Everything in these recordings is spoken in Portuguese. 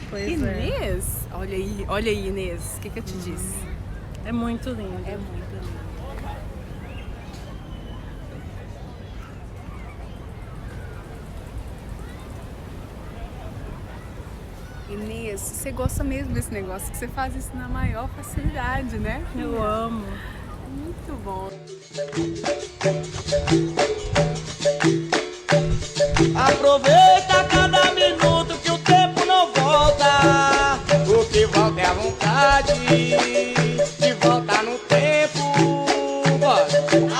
Pois Inês? Olha aí, Inês. O que eu te disse? é muito lindo. É muito lindo. Inês, você gosta mesmo desse negócio, que você faz isso na maior facilidade, né? Eu amo. Muito bom. Aproveita cada minuto que o tempo não volta. O que volta é a vontade de voltar no tempo. Bora.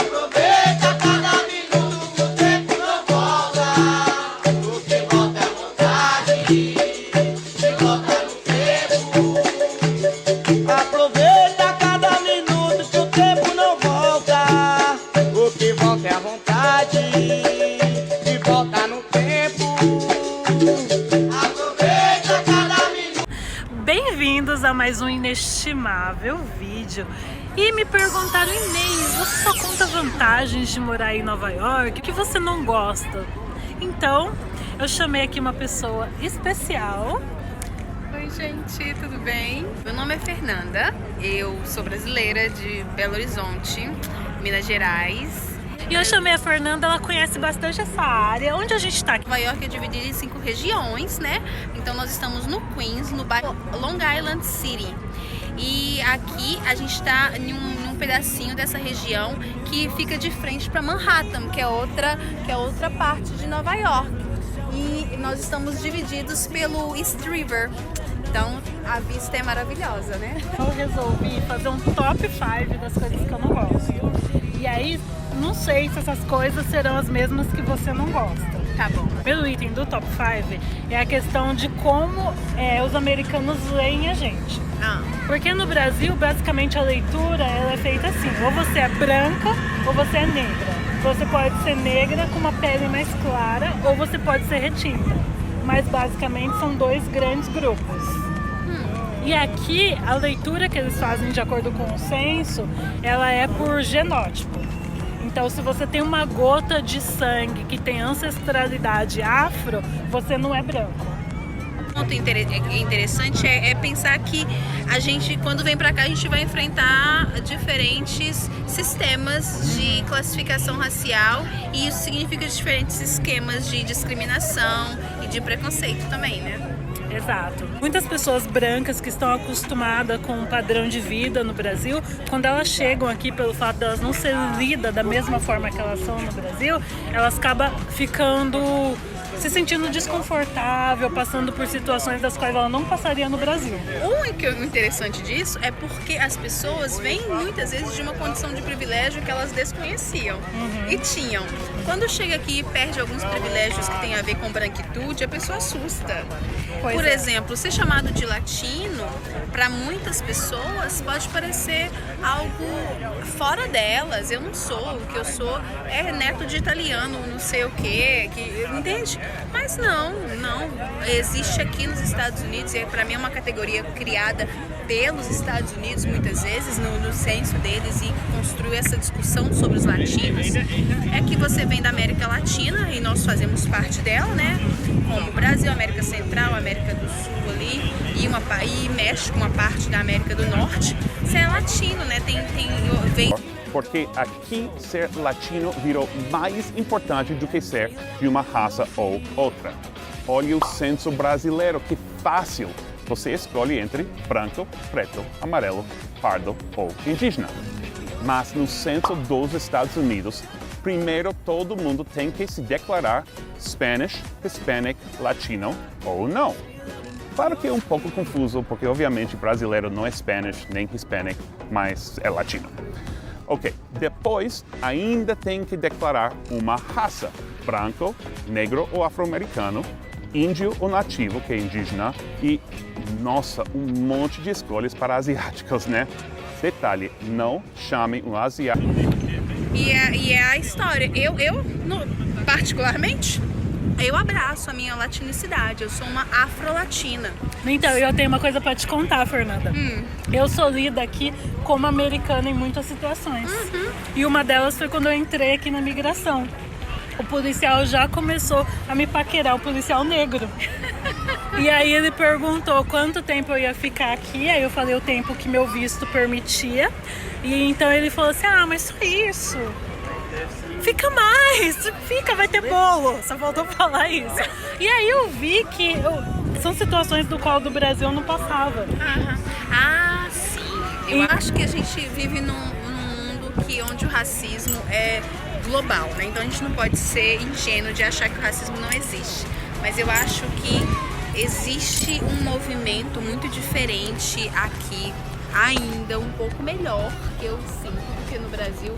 Aproveita cada minuto que o tempo não volta. O que volta é a vontade de voltar no tempo. Aproveita cada minuto que o tempo não volta. O que volta é a vontade de voltar no tempo. Aproveita cada minuto. Bem-vindos a mais um inestimável vídeo. E me perguntaram, Inês, você só conta vantagens de morar em Nova York? O que você não gosta? Então, eu chamei aqui uma pessoa especial. Oi, gente, tudo bem? Meu nome é Fernanda, eu sou brasileira de Belo Horizonte, Minas Gerais. E eu chamei a Fernanda, ela conhece bastante essa área. Onde a gente tá aqui? Nova York é dividida em 5 regiões, né? Então nós estamos no Queens, no bairro Long Island City. E aqui a gente está em um pedacinho dessa região que fica de frente para Manhattan, que é outra parte de Nova York. E nós estamos divididos pelo East River. Então a vista é maravilhosa, né? Eu resolvi fazer um top 5 das coisas que eu não gosto. E aí, não sei se essas coisas serão as mesmas que você não gosta. Tá bom. O primeiro item do top 5 é a questão de como os americanos leem a gente. Porque no Brasil, basicamente, a leitura ela é feita assim: ou você é branca ou você é negra. Você pode ser negra com uma pele mais clara ou você pode ser retinta. Mas basicamente são dois grandes grupos. E aqui a leitura que eles fazem de acordo com o censo, ela é por genótipo. Então, se você tem uma gota de sangue que tem ancestralidade afro, você não é branco. Um ponto interessante é pensar que a gente, quando vem pra cá, a gente vai enfrentar diferentes sistemas de classificação racial e isso significa diferentes esquemas de discriminação e de preconceito também, né? Exato. Muitas pessoas brancas que estão acostumadas com um padrão de vida no Brasil, quando elas chegam aqui, pelo fato de elas não serem lidas da mesma forma que elas são no Brasil, elas acabam ficando se sentindo desconfortável, passando por situações das quais ela não passaria no Brasil. O interessante disso é porque as pessoas vêm muitas vezes de uma condição de privilégio que elas desconheciam e tinham. Quando chega aqui e perde alguns privilégios que tem a ver com branquitude, a pessoa assusta. Por exemplo, ser chamado de latino, para muitas pessoas pode parecer algo fora delas. Eu não sou, o que eu sou é neto de italiano, não sei o quê, entende? Mas não. Existe aqui nos Estados Unidos, e para mim é uma categoria criada pelos Estados Unidos muitas vezes, no censo deles, e construiu essa discussão sobre os latinos, é que você vem da América Latina e nós fazemos parte dela, né? Como Brasil, América Central, América do Sul ali, e México, uma parte da América do Norte. Você é latino, né? Vem... Porque aqui ser latino virou mais importante do que ser de uma raça ou outra. Olha o censo brasileiro, que fácil! Você escolhe entre branco, preto, amarelo, pardo ou indígena. Mas no censo dos Estados Unidos, primeiro todo mundo tem que se declarar Spanish, Hispanic, Latino ou não. Claro que é um pouco confuso, porque obviamente brasileiro não é Spanish nem Hispanic, mas é latino. Ok, depois ainda tem que declarar uma raça, branco, negro ou afro-americano, índio ou nativo, que é indígena, e, nossa, um monte de escolhas para asiáticos, né? Detalhe, não chamem um asiático. E é a história. Particularmente, eu abraço a minha latinicidade, eu sou uma afro-latina. Então, eu tenho uma coisa pra te contar, Fernanda. Eu sou lida aqui como americana em muitas situações. E uma delas foi quando eu entrei aqui na migração. O policial já começou a me paquerar, o policial negro. E aí ele perguntou quanto tempo eu ia ficar aqui, aí eu falei o tempo que meu visto permitia. E então ele falou assim, mas só isso. Fica mais, vai ter bolo. Só faltou falar isso. E aí eu vi que são situações do qual do Brasil eu não passava. Sim. Eu acho que a gente vive num mundo onde o racismo é global, né? Então a gente não pode ser ingênuo de achar que o racismo não existe. Mas eu acho que existe um movimento muito diferente aqui, ainda um pouco melhor, que eu sinto, do que no Brasil,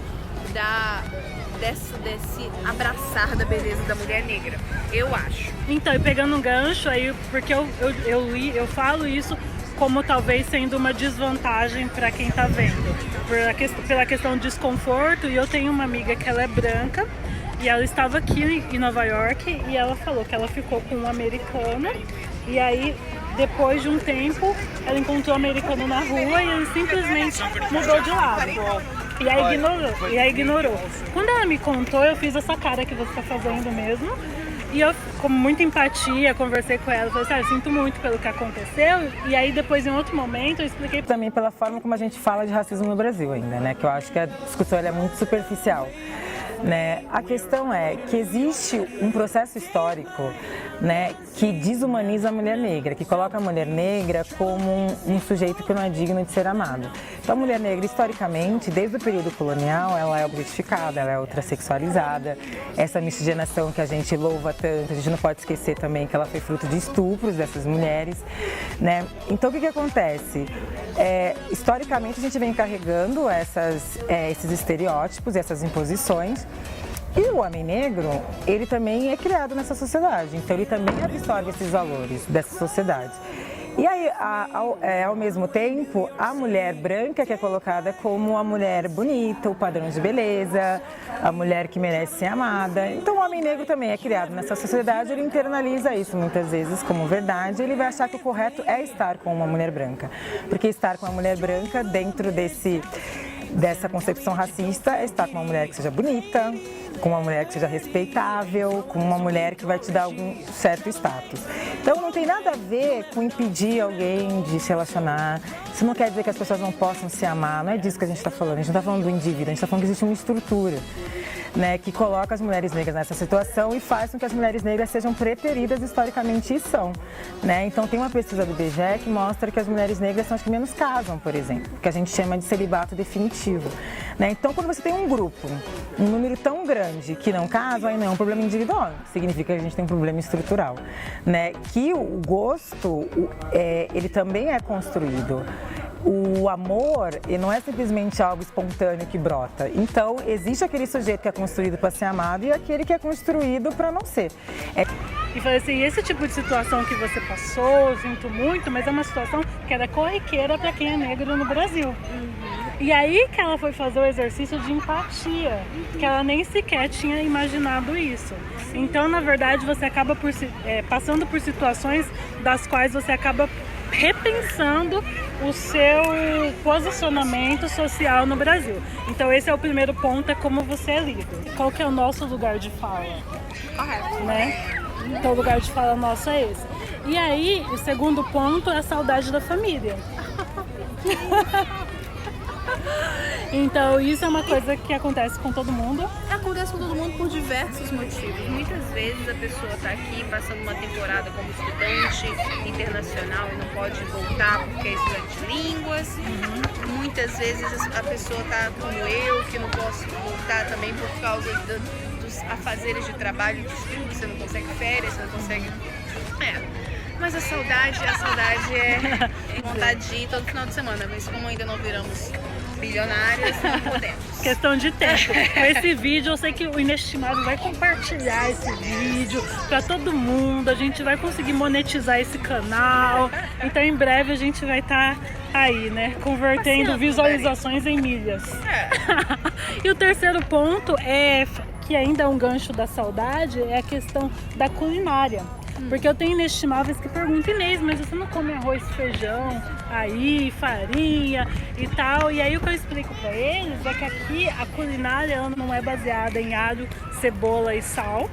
desse abraçar da beleza da mulher negra, eu acho. Então, e pegando um gancho aí, porque eu falo isso como talvez sendo uma desvantagem para quem tá vendo, pela questão do desconforto, e eu tenho uma amiga que ela é branca, e ela estava aqui em Nova York, e ela falou que ela ficou com um americano, e aí depois de um tempo ela encontrou um americano na rua e ele simplesmente mudou de lado. E aí ignorou. Quando ela me contou, eu fiz essa cara que você está fazendo mesmo. E eu, com muita empatia, conversei com ela. Falei assim, eu sinto muito pelo que aconteceu. E aí depois, em outro momento, eu expliquei... Também pela forma como a gente fala de racismo no Brasil ainda, né? Que eu acho que a discussão é muito superficial. Né? A questão é que existe um processo histórico, né, que desumaniza a mulher negra, que coloca a mulher negra como um sujeito que não é digno de ser amado. Então a mulher negra, historicamente, desde o período colonial, ela é objetificada, ela é ultrassexualizada. Essa miscigenação que a gente louva tanto, a gente não pode esquecer também que ela foi fruto de estupros dessas mulheres. Né? Então o que acontece? Historicamente a gente vem carregando esses estereótipos, essas imposições. E o homem negro, ele também é criado nessa sociedade, então ele também absorve esses valores dessa sociedade. E aí, ao mesmo tempo, a mulher branca que é colocada como a mulher bonita, o padrão de beleza, a mulher que merece ser amada. Então o homem negro também é criado nessa sociedade, ele internaliza isso muitas vezes como verdade, ele vai achar que o correto é estar com uma mulher branca. Porque estar com uma mulher branca dentro dessa concepção racista é estar com uma mulher que seja bonita, com uma mulher que seja respeitável, com uma mulher que vai te dar algum certo status. Então não tem nada a ver com impedir alguém de se relacionar. Isso não quer dizer que as pessoas não possam se amar, não é disso que a gente está falando. A gente não está falando do indivíduo, a gente está falando que existe uma estrutura, né, que coloca as mulheres negras nessa situação e faz com que as mulheres negras sejam preteridas historicamente e são. Né? Então tem uma pesquisa do IBGE que mostra que as mulheres negras são as que menos casam, por exemplo, que a gente chama de celibato definitivo. Né? Então quando você tem um grupo, um número tão grande que não casam, aí não é um problema individual, significa que a gente tem um problema estrutural. Né? Que o gosto, ele também é construído. O amor, ele não é simplesmente algo espontâneo que brota. Então, existe aquele sujeito que é construído para ser amado e aquele que é construído para não ser. E falei assim, esse tipo de situação que você passou, eu sinto muito, mas é uma situação que era corriqueira para quem é negro no Brasil. E aí que ela foi fazer o exercício de empatia, que ela nem sequer tinha imaginado isso. Então, na verdade, você acaba passando por situações das quais você acaba repensando o seu posicionamento social no Brasil. Então esse é o primeiro ponto, é como você é lido. Qual que é o nosso lugar de fala? Correto. Né? Então o lugar de fala nosso é esse. E aí, o segundo ponto é a saudade da família. Então isso é uma coisa que acontece com todo mundo. Acontece com todo mundo por diversos motivos. Muitas vezes a pessoa está aqui passando uma temporada como estudante internacional e não pode voltar porque é estudante de línguas. Muitas vezes a pessoa está como eu, que não posso voltar também por causa dos afazeres de trabalho e de estudo. Você não consegue férias, você não consegue... Mas a saudade é vontade de ir todo final de semana. Mas como ainda não viramos bilionários, não podemos. Questão de tempo. Com esse vídeo, eu sei que o Inestimável vai compartilhar esse vídeo para todo mundo. A gente vai conseguir monetizar esse canal. Então, em breve, a gente vai estar aí, né? Convertendo visualizações em milhas. E o terceiro ponto que ainda é um gancho da saudade, é a questão da culinária. Porque eu tenho inestimáveis que perguntam, Inês, mas você não come arroz e feijão aí, farinha e tal? E aí o que eu explico pra eles é que aqui a culinária ela não é baseada em alho, cebola e sal.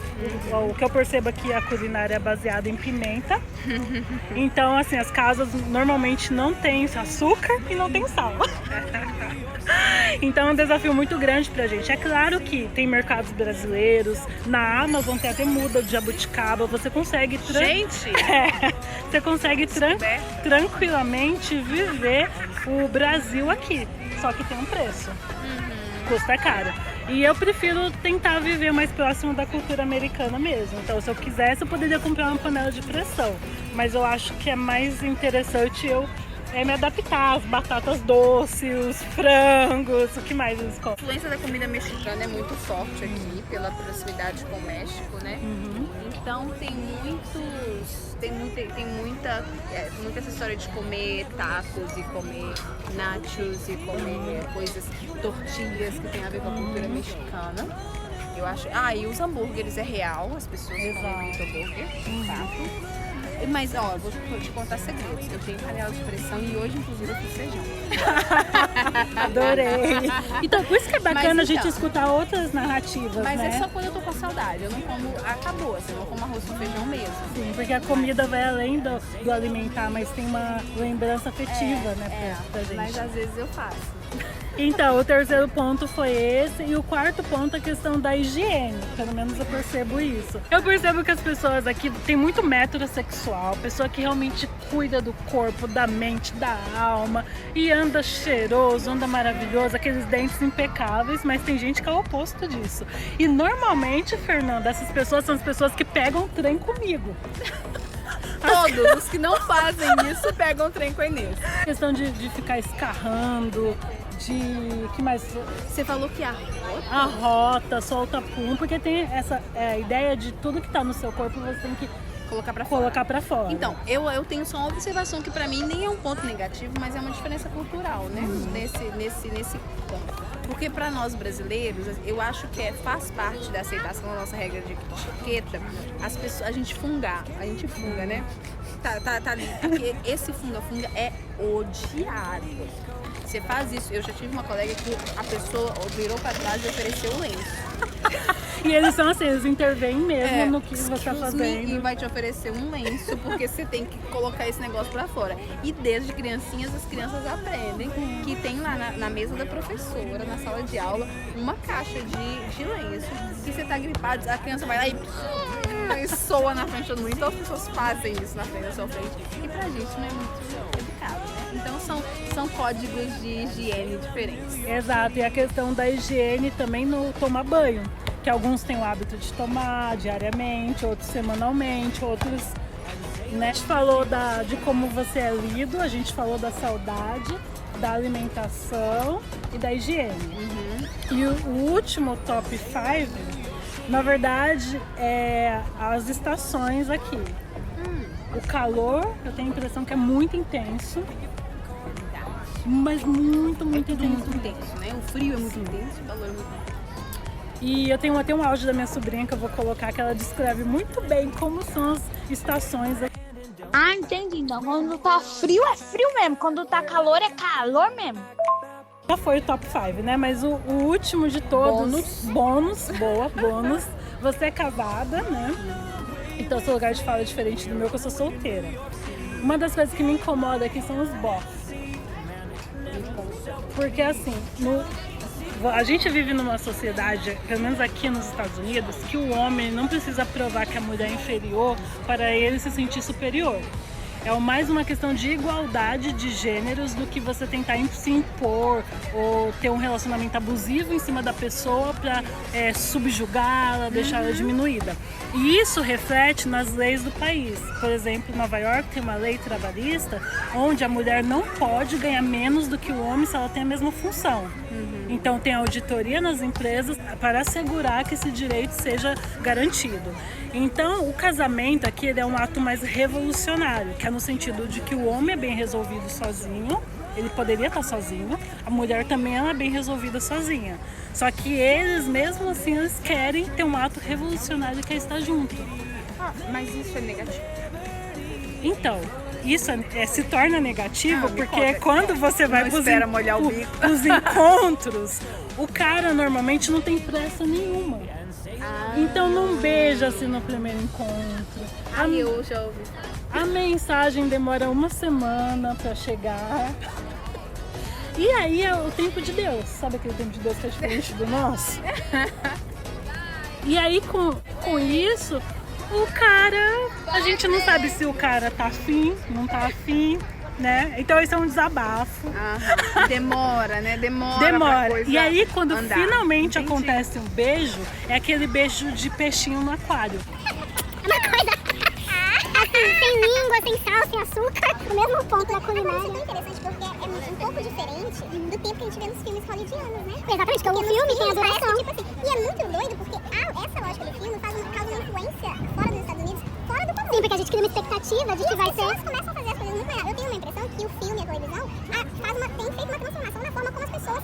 O que eu percebo aqui, a culinária é baseada em pimenta. Então, assim, as casas normalmente não tem açúcar e não tem sal. Então é um desafio muito grande pra gente. É claro que tem mercados brasileiros, na Amazon tem até muda de jabuticaba, você consegue você consegue tranquilamente viver o Brasil aqui, só que tem um preço, custa caro. E eu prefiro tentar viver mais próximo da cultura americana mesmo. Então, se eu quisesse, eu poderia comprar uma panela de pressão, mas eu acho que é mais interessante eu me adaptar às batatas doces, os frangos, o que mais eles comem. A influência da comida mexicana é muito forte aqui, pela proximidade com o México, né? Então tem muita essa história de comer tacos e comer nachos e comer coisas, tortilhas que tem a ver com a cultura mexicana. Eu acho. E os hambúrgueres é real, as pessoas comem muito hambúrguer, fato. Mas, ó, vou te contar segredos. Eu tenho panela de pressão e hoje, inclusive, eu fiz feijão. Adorei. Então, por isso que é bacana a gente escutar outras narrativas, mas né? é só quando eu tô com saudade. Eu não como, acabou, assim, eu não como arroz com feijão mesmo. Sim, porque a comida vai além do alimentar, mas tem uma lembrança afetiva, né, pra gente. Mas às vezes eu faço. Então, o terceiro ponto foi esse. E o quarto ponto é a questão da higiene. Pelo menos eu percebo isso. Eu percebo que as pessoas aqui têm muito método sexual. Pessoa que realmente cuida do corpo, da mente, da alma. E anda cheiroso, anda maravilhoso. Aqueles dentes impecáveis. Mas tem gente que é o oposto disso. E normalmente, Fernanda, essas pessoas são as pessoas que pegam trem comigo. Todos os que não fazem isso pegam trem com a Inês. Questão de ficar escarrando. Que mais? Você falou que a rota, solta pum, porque tem essa ideia de tudo que tá no seu corpo você tem que colocar pra fora. Então, eu tenho só uma observação que pra mim nem é um ponto negativo, mas é uma diferença cultural, né? Nesse ponto. Porque pra nós brasileiros, eu acho que faz parte da aceitação da nossa regra de etiqueta, a gente funga, né? Tá ali, porque esse funga-funga é odiado. Você faz isso, eu já tive uma colega que a pessoa virou pra trás e ofereceu um lenço. E eles são assim, eles intervêm mesmo no que você tá fazendo. E vai te oferecer um lenço, porque você tem que colocar esse negócio pra fora. E desde criancinhas, as crianças aprendem que tem lá na mesa da professora, na sala de aula, uma caixa de lenço. Se você tá gripado, a criança vai lá e soa na frente de todo mundo. Então as pessoas fazem isso na frente da sua frente. E pra gente não é muito educado, né? Então são códigos de higiene diferentes. Exato, e a questão da higiene também no tomar banho. Que alguns têm o hábito de tomar diariamente, outros semanalmente, outros... Né? A gente falou de como você é lido, a gente falou da saudade, da alimentação e da higiene. E o último top 5, na verdade, é as estações aqui. O calor, eu tenho a impressão que é muito intenso. Mas muito intenso. Muito intenso, né? O frio é muito intenso, o calor é muito intenso. E eu tenho até um áudio da minha sobrinha que eu vou colocar, que ela descreve muito bem como são as estações aqui. Ah, entendi. Então, quando tá frio, é frio mesmo. Quando tá calor, é calor mesmo. Já foi o top 5, né? Mas o último de todos, bônus. Você é casada, né? Então seu lugar de fala é diferente do meu, que eu sou solteira. Uma das coisas que me incomoda aqui são os bofs. Porque assim, a gente vive numa sociedade, pelo menos aqui nos Estados Unidos, que o homem não precisa provar que a mulher é inferior para ele se sentir superior. É mais uma questão de igualdade de gêneros do que você tentar se impor ou ter um relacionamento abusivo em cima da pessoa para subjugá-la, deixar ela diminuída. E isso reflete nas leis do país. Por exemplo, em Nova York tem uma lei trabalhista onde a mulher não pode ganhar menos do que o homem se ela tem a mesma função. Então tem auditoria nas empresas para assegurar que esse direito seja garantido. Então o casamento aqui ele é um ato mais revolucionário, que é no sentido de que o homem é bem resolvido sozinho, ele poderia estar sozinho, a mulher também é bem resolvida sozinha. Só que eles, mesmo assim, eles querem ter um ato revolucionário que é estar junto. Mas isso é negativo. Então, isso se torna negativo porque conta. quando você vai Não espera molhar o bico. os encontros, o cara normalmente não tem pressa nenhuma. Então não beija assim no primeiro encontro. Eu já ouvi. A mensagem demora uma semana pra chegar. E aí é o tempo de Deus. Sabe aquele tempo de Deus que é diferente do nosso? E aí com isso, o cara... A gente não sabe se o cara tá afim, não tá afim, né? Então isso é um desabafo. Demora, né? Demora. Pra Demora. coisa E aí quando andar. finalmente Entendi. acontece um beijo, é aquele beijo de peixinho no aquário. Uma coisa assim, sem língua, sem sal, sem açúcar, o mesmo ponto da culinária. É muito interessante porque é um pouco diferente do tempo que a gente vê nos filmes hollywoodianos, né? Exatamente, porque o filme tem a duração. Tipo assim, e é muito doido porque essa lógica do filme causa uma influência fora dos Estados Unidos, fora do comum. Sim, porque a gente cria uma expectativa de que vai ser. As pessoas começam a fazer as coisas muito melhor. Eu tenho uma impressão que o filme e a televisão tem feito uma transformação na forma como as pessoas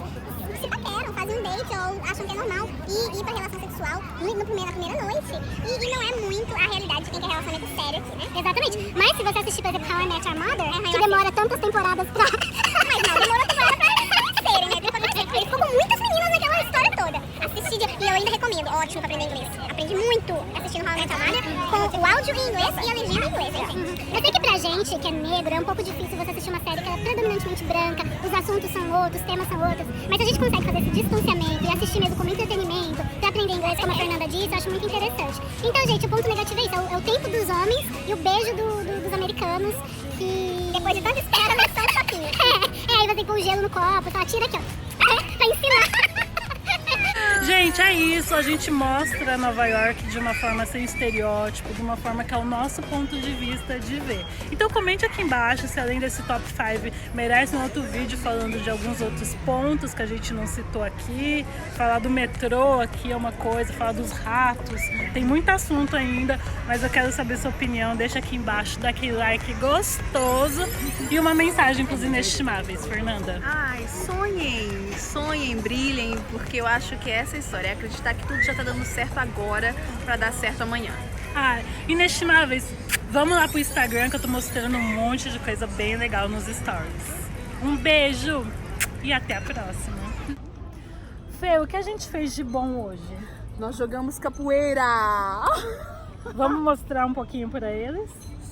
se paqueram, fazem um date ou acham que é normal ir pra relação sexual na primeira noite. E não é muito a realidade de quem quer relacionamento sério aqui, né? Exatamente. Mas se você assistir, por exemplo, How I Met Your Mother, que demora tantas temporadas pra... Mas não, demorou temporada pra serem, né? Ele ficou com muitas meninas naquela história toda. Assisti, e eu ainda recomendo, ótimo pra aprender inglês. Aprendi muito assistindo How I Met Your Mother com o áudio em inglês e a legenda em inglês, enfim. Eu sei que pra gente, que é negro, é um pouco difícil você assistir uma série que é predominantemente branca, os assuntos são outros, os temas são outros, mas se a gente consegue fazer esse distanciamento e assistir mesmo como entretenimento, pra aprender inglês, como a Fernanda disse, eu acho muito interessante. Então, gente, o ponto negativo é isso, é o tempo dos homens e o beijo dos americanos, que depois de tanta espera, não são um pouquinho. Aí você põe o gelo no copo, só tira aqui, ó, pra ensinar. Gente, é isso. A gente mostra Nova York de uma forma sem estereótipo, de uma forma que é o nosso ponto de vista de ver. Então comente aqui embaixo se além desse top 5 merece um outro vídeo falando de alguns outros pontos que a gente não citou aqui. Falar do metrô aqui é uma coisa, falar dos ratos. Tem muito assunto ainda, mas eu quero saber sua opinião. Deixa aqui embaixo, dá aquele like gostoso e uma mensagem pros inestimáveis, Fernanda. Ai, sonhem, brilhem, porque eu acho que essa história é acreditar que tudo já tá dando certo agora pra dar certo amanhã. Ah, inestimáveis, vamos lá pro Instagram que eu tô mostrando um monte de coisa bem legal nos stories. Um beijo e até a próxima. Fê, o que a gente fez de bom hoje? Nós jogamos capoeira! Vamos mostrar um pouquinho pra eles?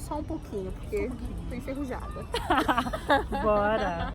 Só um pouquinho, porque tô enferrujada. Bora!